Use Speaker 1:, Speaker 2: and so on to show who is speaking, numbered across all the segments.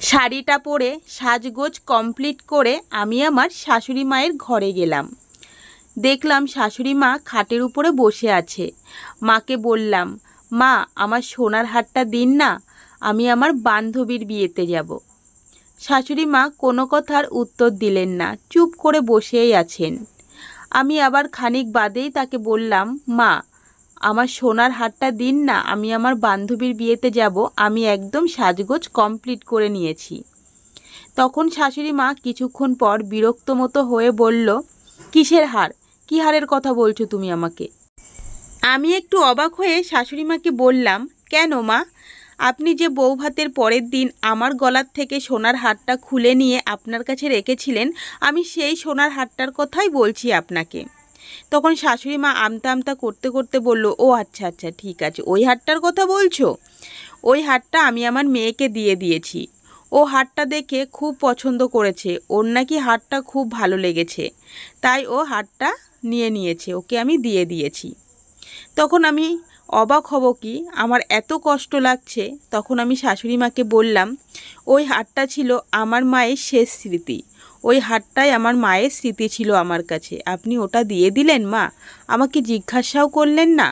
Speaker 1: শাড়িটা পরে সাজগোজ কমপ্লিট করে আমি আমার শাশুড়ি মায়ের ঘরে গেলাম। দেখলাম শাশুড়ি মা খাটের উপরে বসে আছে। মাকে বললাম, মা আমার সোনার হারটা দিন না, আমি আমার বান্ধবীর বিয়েতে যাব। শাশুড়ি মা কোনো কথার উত্তর দিলেন না, চুপ করে বসেই আছেন। আমি আবার খানিক বাদেই তাকে বললাম, মা আমার সোনার হারটা দিন না, আমি আমার বান্ধবীর বিয়েতে যাব, আমি একদম সাজগোজ কমপ্লিট করে নিয়েছি। তখন শাশুড়ি মা কিছুক্ষণ পর বিরক্ত মতো হয়ে বলল, কিসের হার? কী হারের কথা বলছো তুমি আমাকে? আমি একটু অবাক হয়ে শাশুড়ি মাকে বললাম, কেন মা, আপনি যে বৌভাতের পরের দিন আমার গলার থেকে সোনার হারটা খুলে নিয়ে আপনার কাছে রেখেছিলেন, আমি সেই সোনার হারটার কথাই বলছি আপনাকে। তখন শাশুড়ি মা আমতা আমতা করতে করতে বলল, ও আচ্ছা আচ্ছা ঠিক আছে, ওই হারটার কথা বলছো? ওই হারটা আমি আমার মেয়েকে দিয়ে দিয়েছি। ও হারটা দেখে খুব পছন্দ করেছে, ওর নাকি হারটা খুব ভালো লেগেছে, তাই ও হারটা নিয়ে নিয়েছে, ওকে আমি দিয়ে দিয়েছি। তখন আমি অবাক হব কি, আমার এত কষ্ট লাগছে। তখন আমি শাশুড়ি মাকে বললাম, ওই হারটা ছিল আমার মায়ের শেষ স্মৃতি, ওই হারটাই আমার মায়ের স্মৃতি ছিল আমার কাছে, আপনি ওটা দিয়ে দিলেন মা, আমাকে জিজ্ঞাসাও করলেন না।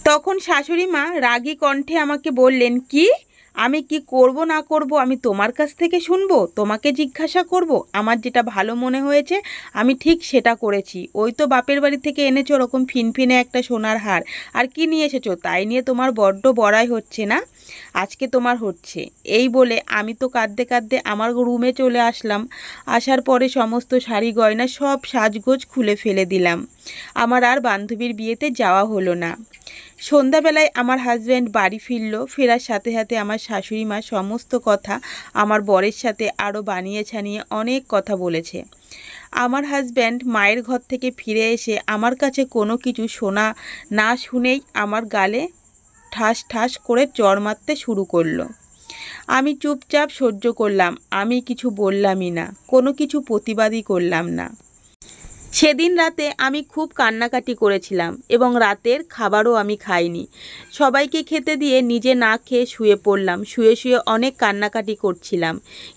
Speaker 1: তখন শাশুড়ি মা রাগী কণ্ঠে আমাকে বললেন, কি আমি কি করব না করব আমি তোমার কাছ থেকে শুনবো? তোমাকে জিজ্ঞাসা করব? আমার যেটা ভালো মনে হয়েছে আমি ঠিক সেটা করেছি। ওই তো বাপের বাড়ি থেকে এনেছো ওরকম ফিনফিনে একটা সোনার হার, আর কি নিয়ে এসেছো তাই নিয়ে তোমার বড্ড বড়াই হচ্ছে না? আজকে তোমার হচ্ছে। এই বলে আমি তো কাঁদতে কাঁদতে আমার রুমে চলে আসলাম। আসার পরে সমস্ত শাড়ি গয়না সব সাজগোজ খুলে ফেলে দিলাম। আমার আর বান্ধবীর বিয়েতে যাওয়া হলো না। সন্ধ্যাবেলায় আমার হাজব্যান্ড বাড়ি ফিরল। ফেরার সাথে সাথে আমার শাশুড়ি মা সমস্ত কথা আমার বরের সাথে আরও বানিয়ে ছানিয়ে অনেক কথা বলেছে। আমার হাজব্যান্ড মায়ের ঘর থেকে ফিরে এসে আমার কাছে কোনো কিছু শোনা না শুনেই আমার গালে ঠাস ঠাস করে চড় মারতে শুরু করলো। আমি চুপচাপ সহ্য করলাম, আমি কিছু বললামই না, কোনো কিছু প্রতিবাদই করলাম না। সেদিন রাতে আমি খুব কান্নাকাটি করেছিলাম এবং রাতের খাবারও আমি খাইনি। সবাইকে খেতে দিয়ে নিজে না খেয়ে শুয়ে পড়লাম। শুয়ে শুয়ে অনেক কান্নাকাটি করছিলাম,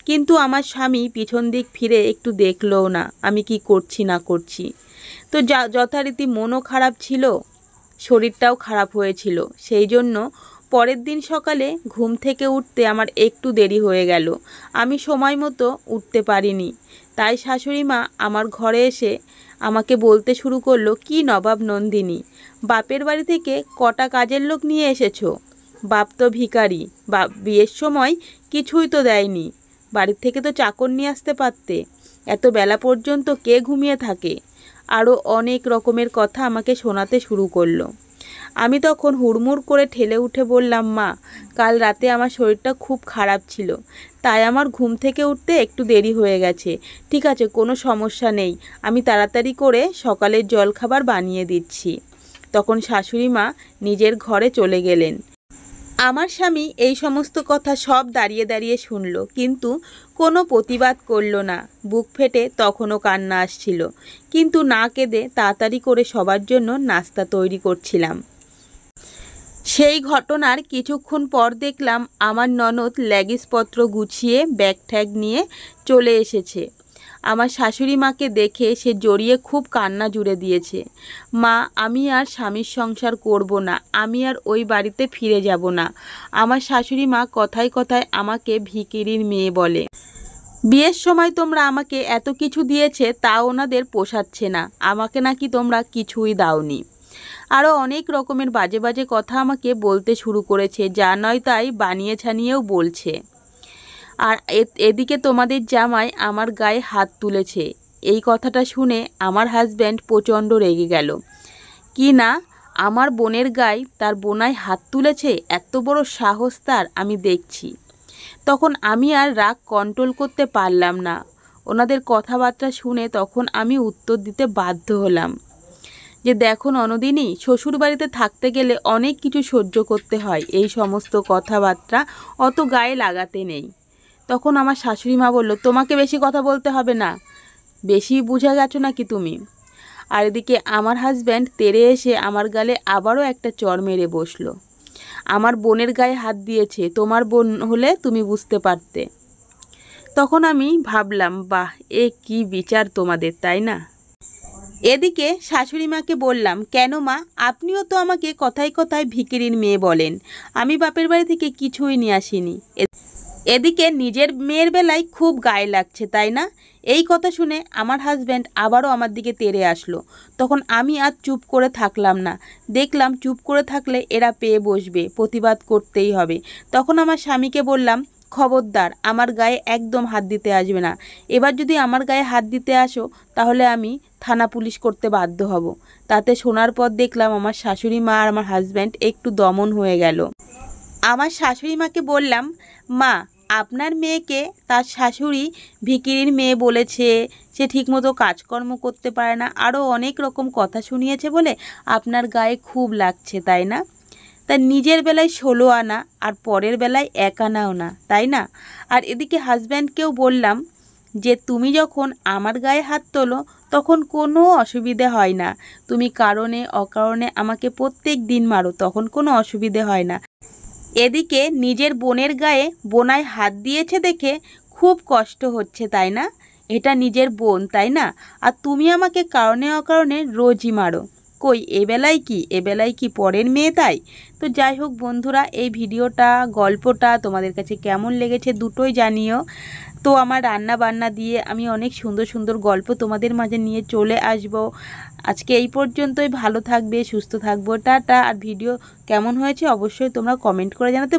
Speaker 1: কিন্তু আমার স্বামী পিছন দিক ফিরে একটু দেখলও না আমি কি করছি না করছি। তো যথারীতি মনও খারাপ ছিল, শরীরটাও খারাপ হয়েছিল। সেই জন্য পরের দিন সকালে ঘুম থেকে উঠতে আমার একটু দেরি হয়ে গেল, আমি সময় মতো উঠতে পারিনি। তাই শাশুড়ি মা আমার ঘরে এসে আমাকে বলতে শুরু করলো, কি নবাব নন্দিনী, বাপের বাড়ি থেকে কটা কাজের লোক নিয়ে এসেছো? বাপ তো ভিখারি, বিয়ের সময় কিছুই তো দেয়নি, বাড়ির থেকে তো চাকর নিয়ে আসতে পারতে, এত বেলা পর্যন্ত কে ঘুমিয়ে থাকে? আরও অনেক রকমের কথা আমাকে শোনাতে শুরু করলো। আমি তখন হুড়মুড় করে ঠেলে উঠে বললাম, মা কাল রাতে আমার শরীরটা খুব খারাপ ছিল, তাই আমার ঘুম থেকে উঠতে একটু দেরি হয়ে গেছে। ঠিক আছে, কোনো সমস্যা নেই, আমি তাড়াতাড়ি করে সকালের জলখাবার বানিয়ে দিচ্ছি। তখন শাশুড়ি মা নিজের ঘরে চলে গেলেন। আমার স্বামী এই সমস্ত কথা সব দাঁড়িয়ে দাঁড়িয়ে শুনল, কিন্তু কোনো প্রতিবাদ করল না। বুক ফেটে তখনও কান্না আসছিল, কিন্তু না কেঁদে তাড়াতাড়ি করে সবার জন্য নাস্তা তৈরি করছিলাম। সেই ঘটনার কিছুক্ষণ পর দেখলাম আমার ননদ লেগিসপত্র গুছিয়ে ব্যাগ ঠ্যাগ নিয়ে চলে এসেছে। আমার শাশুড়ি মাকে দেখে সে জড়িয়ে খুব কান্না জুড়ে দিয়েছে। মা আমি আর স্বামীর সংসার করব না, আমি আর ওই বাড়িতে ফিরে যাব না। আমার শাশুড়ি মা কথায় কথায় আমাকে ভিখিরির মেয়ে বলে। বিয়ের সময় তোমরা আমাকে এত কিছু দিয়েছে, তা ওনাদের পোষাচ্ছে না, আমাকে নাকি তোমরা কিছুই দাওনি। আরও অনেক রকমের বাজে বাজে কথা আমাকে বলতে শুরু করেছে, যা নয় তাই বানিয়ে ছানিয়েও বলছে। আর এদিকে তোমাদের জামাই আমার গায়ে হাত তুলেছে। এই কথাটা শুনে আমার হাজব্যান্ড প্রচণ্ড রেগে গেল। কি না, আমার বোনের গায়ে তার বোনাই হাত তুলেছে? এত বড় সাহস তার, আমি দেখছি। তখন আমি আর রাগ কন্ট্রোল করতে পারলাম না। ওনাদের কথাবার্তা শুনে তখন আমি উত্তর দিতে বাধ্য হলাম যে, দেখো ননদিনী, শ্বশুর বাড়িতে থাকতে গেলে অনেক কিছু সহ্য করতে হয়, এই সমস্ত কথাবার্তা অত গায়ে লাগাতে নেই। তখন আমার শাশুড়ি মা বলল, তোমাকে বেশি কথা বলতে হবে না, বেশি বুঝে গেছো নাকি তুমি? আর এদিকে আমার হাজব্যান্ড তেড়ে এসে আমার গালে আবারও একটা চড় মেরে বসলো। আমার বোনের গায়ে হাত দিয়েছে, তোমার বোন হলে তুমি বুঝতে পারতে। তখন আমি ভাবলাম, বাহ, এ কি বিচার তোমাদের, তাই না? এদিকে শাশুড়ি মাকে বললাম, কেন মা, আপনিও তো আমাকে কথায় কথায় ভিখিরির মেয়ে বলেন, আমি বাপের বাড়ি থেকে কিছুই নিয়ে আসিনি। এদিকে নিজের মেয়ের বেলায় খুব গায়ে লাগছে, তাই না? এই কথা শুনে আমার হাজব্যান্ড আবারও আমার দিকে তেড়ে আসলো। তখন আমি আর চুপ করে থাকলাম না, দেখলাম চুপ করে থাকলে এরা পেয়ে বসবে, প্রতিবাদ করতেই হবে। তখন আমার স্বামীকে বললাম, খবরদার আমার গায়ে একদম হাত দিতে আসবে না, এবার যদি আমার গায়ে হাত দিতে আসো তাহলে আমি থানা পুলিশ করতে বাধ্য হব। তাতে শোনার পর দেখলাম আমার শাশুড়ি মা আর আমার হাজব্যান্ড একটু দমন হয়ে গেল। আমার শাশুড়ি মাকে বললাম, মা, আপনার মেয়েকে তার শাশুড়ি ভিখিরির মেয়ে বলেছে, সে ঠিকমতো কাজকর্ম করতে পারে না, আরও অনেক রকম কথা শুনিয়েছে বলে আপনার গায়ে খুব লাগছে, তাই না? তা নিজের বেলায় 16 আনা আর পরের বেলায় 1 আনাও না, তাই না? আর এদিকে হাজব্যান্ডকেও বললাম যে তুমি যখন আমার গায়ে হাত তোলো তখন কোনো অসুবিধে হয় না, তুমি কারণে অকারণে আমাকে প্রত্যেক দিন মারো, তখন কোনো অসুবিধে হয় না। এদিকে নিজের বোনের গায়ে বোনায় হাত দিয়েছে দেখে খুব কষ্ট হচ্ছে, তাই না? এটা নিজের বোন, তাই না? আর তুমি আমাকে কারণে অকারণে রোজই মারো, কই এবেলায় কি পরের মেয়ে, তাই? তো যাই হোক বন্ধুরা, এই ভিডিওটা গল্পটা তোমাদের কাছে কেমন লেগেছে দুটোই জানিও। তো আমার রান্না বান্না দিয়ে আমি অনেক সুন্দর সুন্দর গল্প তোমাদের মাঝে নিয়ে চলে আসব। আজকে এই পর্যন্তই, ভালো থাকবে, সুস্থ থাকবো, টাটা। আর ভিডিও কেমন হয়েছে অবশ্যই তোমরা কমেন্ট করে জানাতে